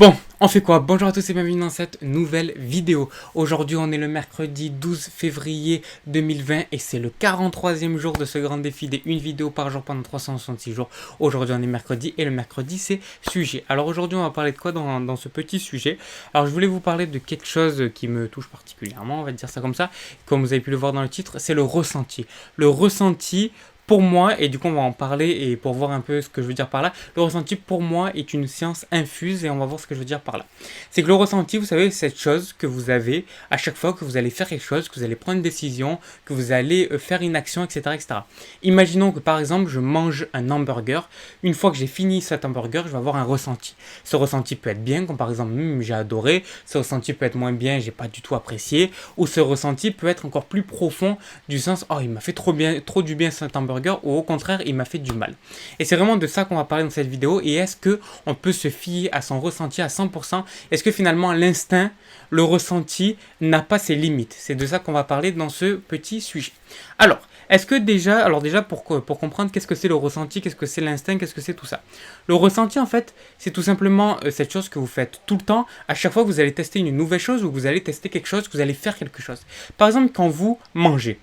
Bon, on fait quoi? Bonjour à tous et bienvenue dans cette nouvelle vidéo. Aujourd'hui, on est le mercredi 12 février 2020 et c'est le 43e jour de ce grand défi des une vidéo par jour pendant 366 jours. Aujourd'hui, on est mercredi et le mercredi, c'est sujet. Alors aujourd'hui, on va parler de quoi dans ce petit sujet? Alors, je voulais vous parler de quelque chose qui me touche particulièrement, on va dire ça comme ça. Comme vous avez pu le voir dans le titre, c'est le ressenti. Le ressenti... Pour moi, et du coup on va en parler et pour voir un peu ce que je veux dire par là, le ressenti pour moi est une science infuse et on va voir ce que je veux dire par là. C'est que le ressenti, vous savez, c'est cette chose que vous avez à chaque fois que vous allez faire quelque chose, que vous allez prendre une décision, que vous allez faire une action, etc., etc. Imaginons que par exemple je mange un hamburger, une fois que j'ai fini cet hamburger, je vais avoir un ressenti. Ce ressenti peut être bien, comme par exemple j'ai adoré, ce ressenti peut être moins bien, j'ai pas du tout apprécié, ou ce ressenti peut être encore plus profond du sens, oh il m'a fait trop du bien cet hamburger, ou au contraire il m'a fait du mal. Et c'est vraiment de ça qu'on va parler dans cette vidéo. Et est-ce que on peut se fier à son ressenti à 100%? Est-ce que finalement l'instinct, le ressenti n'a pas ses limites? C'est de ça qu'on va parler dans ce petit sujet. Alors, est-ce que déjà, pour comprendre qu'est-ce que c'est le ressenti, qu'est-ce que c'est l'instinct, qu'est-ce que c'est tout ça? Le ressenti en fait, c'est tout simplement cette chose que vous faites tout le temps, à chaque fois que vous allez tester une nouvelle chose ou que vous allez tester quelque chose, que vous allez faire quelque chose. Par exemple, quand vous mangez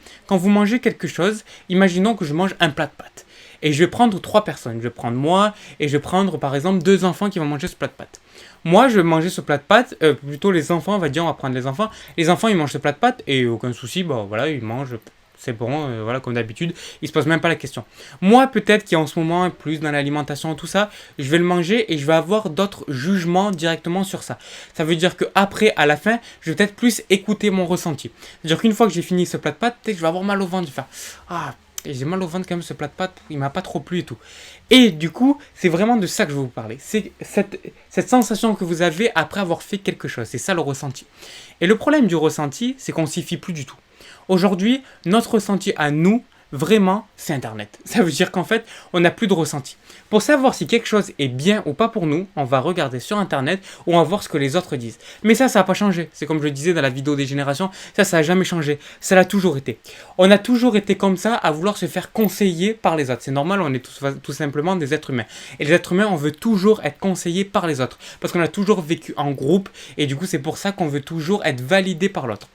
quelque chose, imaginons que je mange un plat de pâtes. Et je vais prendre 3 personnes. Je vais prendre moi et je vais prendre par exemple 2 enfants qui vont manger ce plat de pâtes. Moi, je vais manger ce plat de pâtes, plutôt les enfants, on va dire, on va prendre les enfants. Les enfants, ils mangent ce plat de pâtes et aucun souci, bah voilà, ils mangent. C'est bon, voilà, comme d'habitude, ils se posent même pas la question. Moi, peut-être qui en ce moment plus dans l'alimentation, tout ça, je vais le manger et je vais avoir d'autres jugements directement sur ça. Ça veut dire que après, à la fin, je vais peut-être plus écouter mon ressenti. C'est-à-dire qu'une fois que j'ai fini ce plat de pâtes, peut-être que je vais avoir mal au ventre, je vais faire ah, et j'ai mal au ventre quand même, ce plat de pâtes, il m'a pas trop plu et tout. Et du coup, c'est vraiment de ça que je veux vous parler. C'est cette sensation que vous avez après avoir fait quelque chose. C'est ça le ressenti. Et le problème du ressenti, c'est qu'on s'y fie plus du tout. Aujourd'hui, notre ressenti à nous, vraiment, c'est Internet. Ça veut dire qu'en fait, on n'a plus de ressenti. Pour savoir si quelque chose est bien ou pas pour nous, on va regarder sur Internet ou on va voir ce que les autres disent. Mais ça n'a pas changé. C'est comme je le disais dans la vidéo des générations, ça n'a jamais changé. Ça l'a toujours été. On a toujours été comme ça à vouloir se faire conseiller par les autres. C'est normal, on est tout simplement des êtres humains. Et les êtres humains, on veut toujours être conseillés par les autres. Parce qu'on a toujours vécu en groupe et du coup, c'est pour ça qu'on veut toujours être validé par l'autre.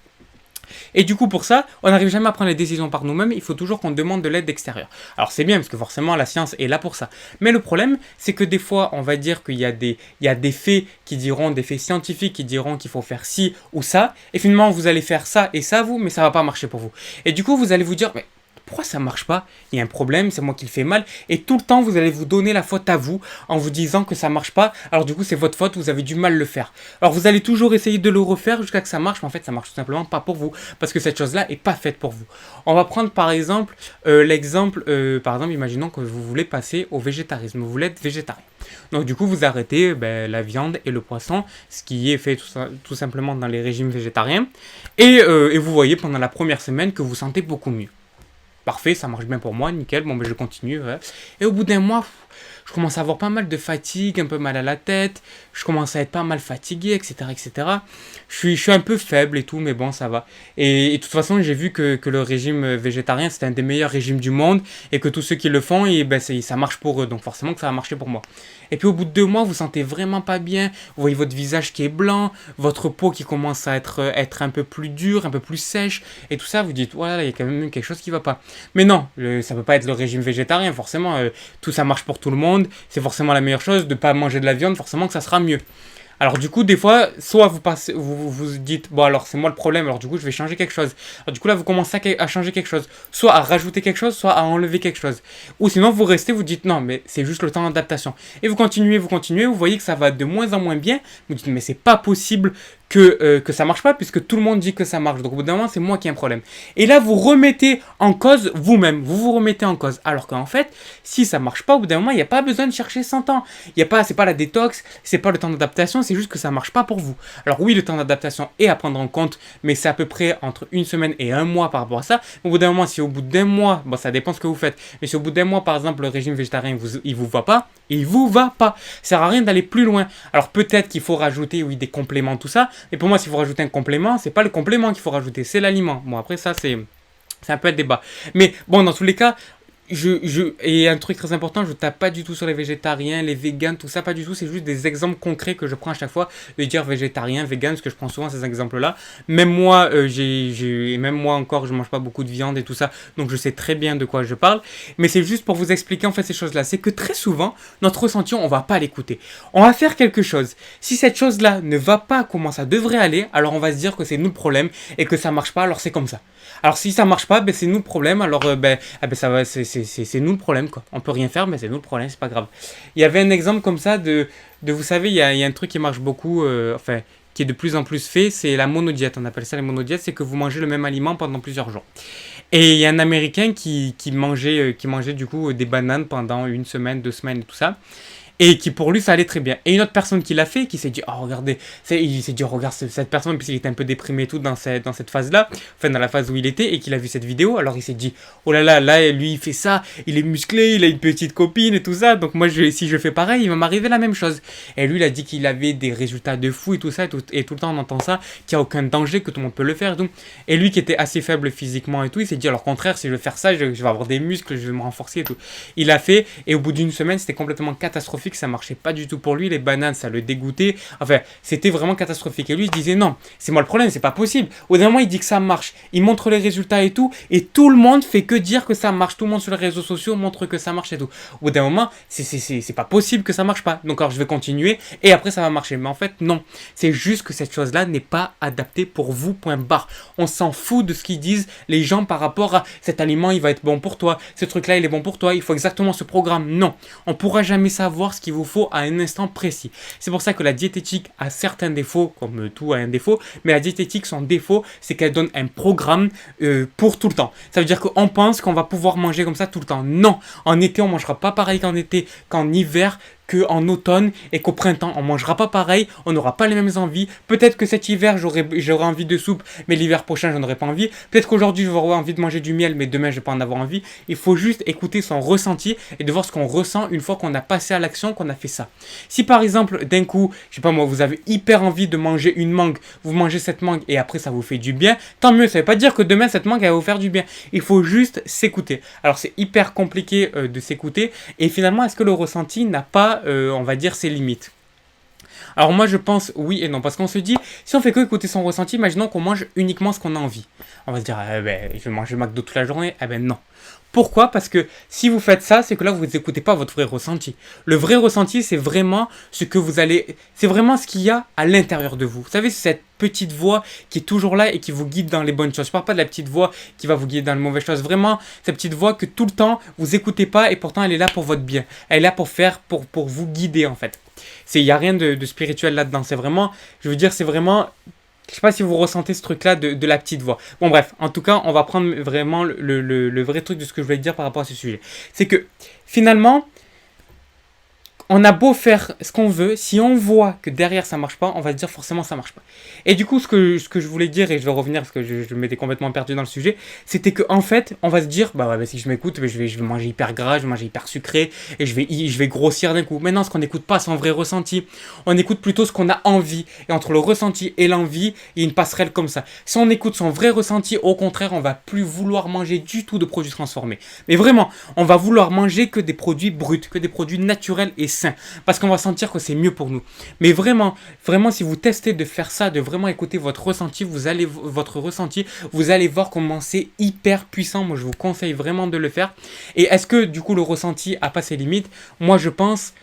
Et du coup, pour ça, on n'arrive jamais à prendre les décisions par nous-mêmes, il faut toujours qu'on demande de l'aide extérieure. Alors c'est bien, parce que forcément, la science est là pour ça. Mais le problème, c'est que des fois, on va dire qu'il y a des faits qui diront, des faits scientifiques qui diront qu'il faut faire ci ou ça, et finalement, vous allez faire ça et ça, vous, mais ça va pas marcher pour vous. Et du coup, vous allez vous dire, mais pourquoi ça marche pas? Il y a un problème, c'est moi qui le fais mal. Et tout le temps, vous allez vous donner la faute à vous en vous disant que ça marche pas. Alors du coup, c'est votre faute, vous avez du mal à le faire. Alors vous allez toujours essayer de le refaire jusqu'à que ça marche, mais en fait, ça marche tout simplement pas pour vous. Parce que cette chose-là est pas faite pour vous. On va prendre par exemple l'exemple, imaginons que vous voulez passer au végétarisme. Vous voulez être végétarien. Donc du coup, vous arrêtez la viande et le poisson, ce qui est fait tout simplement dans les régimes végétariens. Et vous voyez pendant la première semaine que vous sentez beaucoup mieux. Parfait, ça marche bien pour moi, nickel, bon ben je continue. Ouais. Et au bout d'un mois, je commence à avoir pas mal de fatigue, un peu mal à la tête, je commence à être pas mal fatigué, etc. etc. Je suis un peu faible et tout, mais bon, ça va. Et de toute façon, j'ai vu que le régime végétarien, c'est un des meilleurs régimes du monde, et que tous ceux qui le font, ça marche pour eux, donc forcément que ça va marcher pour moi. Et puis au bout de 2 mois, vous sentez vraiment pas bien, vous voyez votre visage qui est blanc, votre peau qui commence à être un peu plus dure, un peu plus sèche, et tout ça, vous dites, voilà, il y a quand même quelque chose qui va pas. Mais non, ça peut pas être le régime végétarien, forcément, tout ça marche pour tout le monde, c'est forcément la meilleure chose, de pas manger de la viande, forcément que ça sera mieux. Alors du coup, des fois, soit vous dites, bon alors c'est moi le problème, alors du coup je vais changer quelque chose. Alors du coup là, vous commencez à changer quelque chose. Soit à rajouter quelque chose, soit à enlever quelque chose. Ou sinon, vous restez, vous dites, non, mais c'est juste le temps d'adaptation. Et vous continuez, vous voyez que ça va de moins en moins bien. Vous dites, mais c'est pas possible que ça marche pas, puisque tout le monde dit que ça marche. Donc au bout d'un moment, c'est moi qui ai un problème. Et là, vous remettez en cause vous-même. Vous vous remettez en cause. Alors qu'en fait, si ça marche pas, au bout d'un moment, il n'y a pas besoin de chercher 100 ans. C'est pas la détox, c'est pas le temps d'adaptation, c'est juste que ça marche pas pour vous. Alors oui, le temps d'adaptation est à prendre en compte, mais c'est à peu près entre 1 semaine et 1 mois par rapport à ça. Au bout d'un moment, si au bout d'un mois, bon, ça dépend ce que vous faites, mais si au bout d'un mois, par exemple, le régime végétarien, il vous va pas, il vous va pas. Ça sert à rien d'aller plus loin. Alors peut-être qu'il faut rajouter, oui, des compléments, tout ça, mais pour moi, s'il faut rajouter un complément, c'est pas le complément qu'il faut rajouter, c'est l'aliment. Bon, après, ça, c'est un peu le débat. Mais bon, dans tous les cas, Et un truc très important, je tape pas du tout sur les végétariens, les végans, tout ça, pas du tout. C'est juste des exemples concrets que je prends à chaque fois de dire végétarien, vegan, parce que je prends souvent ces exemples-là. Même moi, même moi encore, je mange pas beaucoup de viande et tout ça, donc je sais très bien de quoi je parle. Mais c'est juste pour vous expliquer en fait ces choses-là. C'est que très souvent, notre ressenti, on va pas l'écouter. On va faire quelque chose. Si cette chose-là ne va pas comment ça devrait aller, alors on va se dire que c'est nous le problème et que ça marche pas, alors c'est comme ça. Alors si ça marche pas, ben c'est nous le problème. Alors ça va, c'est nous le problème quoi. On peut rien faire, mais c'est nous le problème, c'est pas grave. Il y avait un exemple comme ça vous savez, il y a un truc qui marche beaucoup, enfin qui est de plus en plus fait, c'est la monodiète. On appelle ça la monodiète, c'est que vous mangez le même aliment pendant plusieurs jours. Et il y a un Américain qui mangeait du coup des bananes pendant une semaine, 2 semaines et tout ça. Et qui pour lui ça allait très bien. Et une autre personne qui l'a fait, qui s'est dit, oh regardez, il s'est dit, oh, regarde cette personne, puisqu'il était un peu déprimé et tout dans cette phase-là, enfin dans la phase où il était, et qu'il a vu cette vidéo, alors il s'est dit, oh là, lui il fait ça, il est musclé, il a une petite copine et tout ça, donc moi si je fais pareil, il va m'arriver la même chose. Et lui il a dit qu'il avait des résultats de fou et tout ça, et tout le temps on entend ça, qu'il n'y a aucun danger, que tout le monde peut le faire et tout. Et lui qui était assez faible physiquement et tout, il s'est dit, alors au contraire, si je veux faire ça, je vais avoir des muscles, je vais me renforcer et tout. Il a fait, et au bout d'une semaine, c'était complètement catastrophique, ça marchait pas du tout pour lui, les bananes ça le dégoûtait, enfin c'était vraiment catastrophique. Et lui il disait non, c'est moi le problème, c'est pas possible. Au dernier moment il dit que ça marche, il montre les résultats et tout le monde fait que dire que ça marche, tout le monde sur les réseaux sociaux montre que ça marche et tout. Au d'un moment c'est pas possible que ça marche pas, donc alors je vais continuer et après ça va marcher. Mais en fait non, c'est juste que cette chose là n'est pas adaptée pour vous, point barre. On s'en fout de ce qu'ils disent les gens par rapport à cet aliment il va être bon pour toi, ce truc là il est bon pour toi, il faut exactement ce programme. Non, on pourra jamais savoir ce qu'il vous faut à un instant précis. C'est pour ça que la diététique a certains défauts, comme tout a un défaut, mais la diététique, son défaut, c'est qu'elle donne un programme pour tout le temps. Ça veut dire qu'on pense qu'on va pouvoir manger comme ça tout le temps. Non, en été, on mangera pas pareil qu'en été, qu'en hiver, qu'en automne et qu'au printemps. On mangera pas pareil, on n'aura pas les mêmes envies. Peut-être que cet hiver, j'aurai envie de soupe, mais l'hiver prochain, j'en aurai pas envie. Peut-être qu'aujourd'hui, je vais avoir envie de manger du miel, mais demain, je vais pas en avoir envie. Il faut juste écouter son ressenti et de voir ce qu'on ressent une fois qu'on a passé à l'action, qu'on a fait ça. Si par exemple, d'un coup, je sais pas moi, vous avez hyper envie de manger une mangue, vous mangez cette mangue et après ça vous fait du bien, tant mieux. Ça veut pas dire que demain, cette mangue, elle va vous faire du bien. Il faut juste s'écouter. Alors, c'est hyper compliqué de s'écouter. Et finalement, est-ce que le ressenti n'a pas on va dire ses limites? Alors moi je pense oui et non, parce qu'on se dit, si on fait que écouter son ressenti, imaginons qu'on mange uniquement ce qu'on a envie. On va se dire, je vais manger McDo toute la journée, non. Pourquoi? Parce que si vous faites ça, c'est que là vous n'écoutez pas votre vrai ressenti. Le vrai ressenti, c'est vraiment c'est vraiment ce qu'il y a à l'intérieur de vous. Vous savez, c'est cette petite voix qui est toujours là et qui vous guide dans les bonnes choses. Je parle pas de la petite voix qui va vous guider dans les mauvaises choses. Vraiment, cette petite voix que tout le temps vous écoutez pas et pourtant elle est là pour votre bien. Elle est là pour vous guider en fait. Il n'y a rien de spirituel là-dedans. C'est vraiment, je veux dire, c'est vraiment, je sais pas si vous ressentez ce truc-là de la petite voix. Bon bref, en tout cas, on va prendre vraiment le vrai truc de ce que je voulais dire par rapport à ce sujet. C'est que finalement, on a beau faire ce qu'on veut, si on voit que derrière ça marche pas, on va se dire forcément ça marche pas. Et du coup, ce que je voulais dire, et je vais revenir parce que je m'étais complètement perdu dans le sujet, c'était que en fait, on va se dire, si je m'écoute, je vais manger hyper gras, je vais manger hyper sucré, et je vais grossir d'un coup. Mais non, ce qu'on n'écoute pas, son vrai ressenti. On écoute plutôt ce qu'on a envie. Et entre le ressenti et l'envie, il y a une passerelle comme ça. Si on écoute son vrai ressenti, au contraire, on va plus vouloir manger du tout de produits transformés. Mais vraiment, on va vouloir manger que des produits bruts, que des produits naturels et sain, parce qu'on va sentir que c'est mieux pour nous. Mais vraiment, si vous testez de faire ça, de vraiment écouter votre ressenti, vous allez voir comment c'est hyper puissant. Moi, je vous conseille vraiment de le faire. Et est-ce que, du coup, le ressenti a pas ses limites? Moi, je pense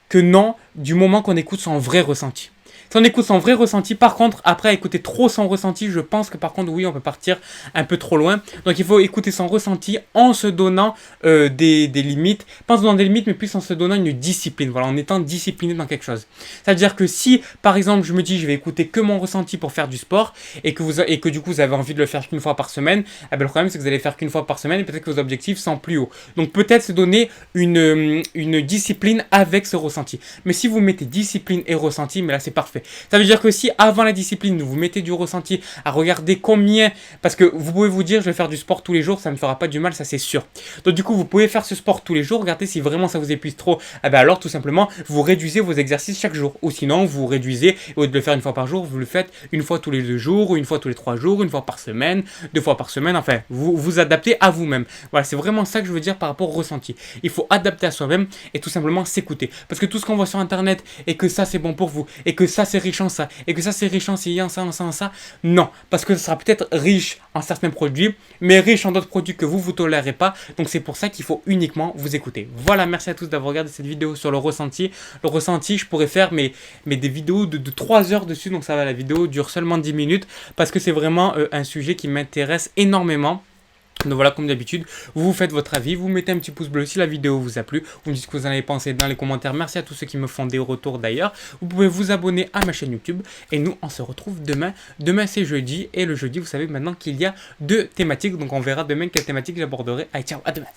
que non, du moment qu'on écoute son vrai ressenti. Si on écoute son vrai ressenti, par contre, après écouter trop son ressenti, je pense que par contre, oui, on peut partir un peu trop loin. Donc il faut écouter son ressenti en se donnant des limites. Pas en se donnant des limites, mais plus en se donnant une discipline. Voilà, en étant discipliné dans quelque chose. C'est-à-dire que si, par exemple, je me dis, je vais écouter que mon ressenti pour faire du sport, et que du coup, vous avez envie de le faire qu'une fois par semaine, le problème, c'est que vous allez faire qu'une fois par semaine, et peut-être que vos objectifs sont plus hauts. Donc peut-être se donner une discipline avec ce ressenti. Mais si vous mettez discipline et ressenti, mais là, c'est parfait. parfait. Ça veut dire que si avant la discipline, vous mettez du ressenti à regarder combien, parce que vous pouvez vous dire, je vais faire du sport tous les jours, ça ne me fera pas du mal, ça c'est sûr. Donc du coup, vous pouvez faire ce sport tous les jours, regardez si vraiment ça vous épuise trop, eh ben alors tout simplement, vous réduisez vos exercices chaque jour. Ou sinon, vous réduisez, au lieu de le faire une fois par jour, vous le faites une fois tous les 2 jours, ou une fois tous les 3 jours, une fois par semaine, 2 fois par semaine, enfin, vous vous adaptez à vous-même. Voilà, c'est vraiment ça que je veux dire par rapport au ressenti. Il faut adapter à soi-même et tout simplement s'écouter. Parce que tout ce qu'on voit sur internet, et que ça c'est bon pour vous, et que ça c'est riche en ça, et que ça c'est riche en ci, en ça, en ça, en ça, non. Parce que ça sera peut-être riche en certains produits, mais riche en d'autres produits que vous tolérez pas. Donc c'est pour ça qu'il faut uniquement vous écouter. Voilà, merci à tous d'avoir regardé cette vidéo sur le ressenti. Le ressenti, je pourrais faire des vidéos de 3 heures dessus, donc ça va, la vidéo dure seulement 10 minutes, parce que c'est vraiment un sujet qui m'intéresse énormément. Donc voilà, comme d'habitude, vous faites votre avis, vous mettez un petit pouce bleu si la vidéo vous a plu, vous me dites ce que vous en avez pensé dans les commentaires. Merci à tous ceux qui me font des retours d'ailleurs. Vous pouvez vous abonner à ma chaîne YouTube et nous on se retrouve demain. Demain c'est jeudi et le jeudi vous savez maintenant qu'il y a 2 thématiques, donc on verra demain quelle thématique j'aborderai. Allez ciao, à demain.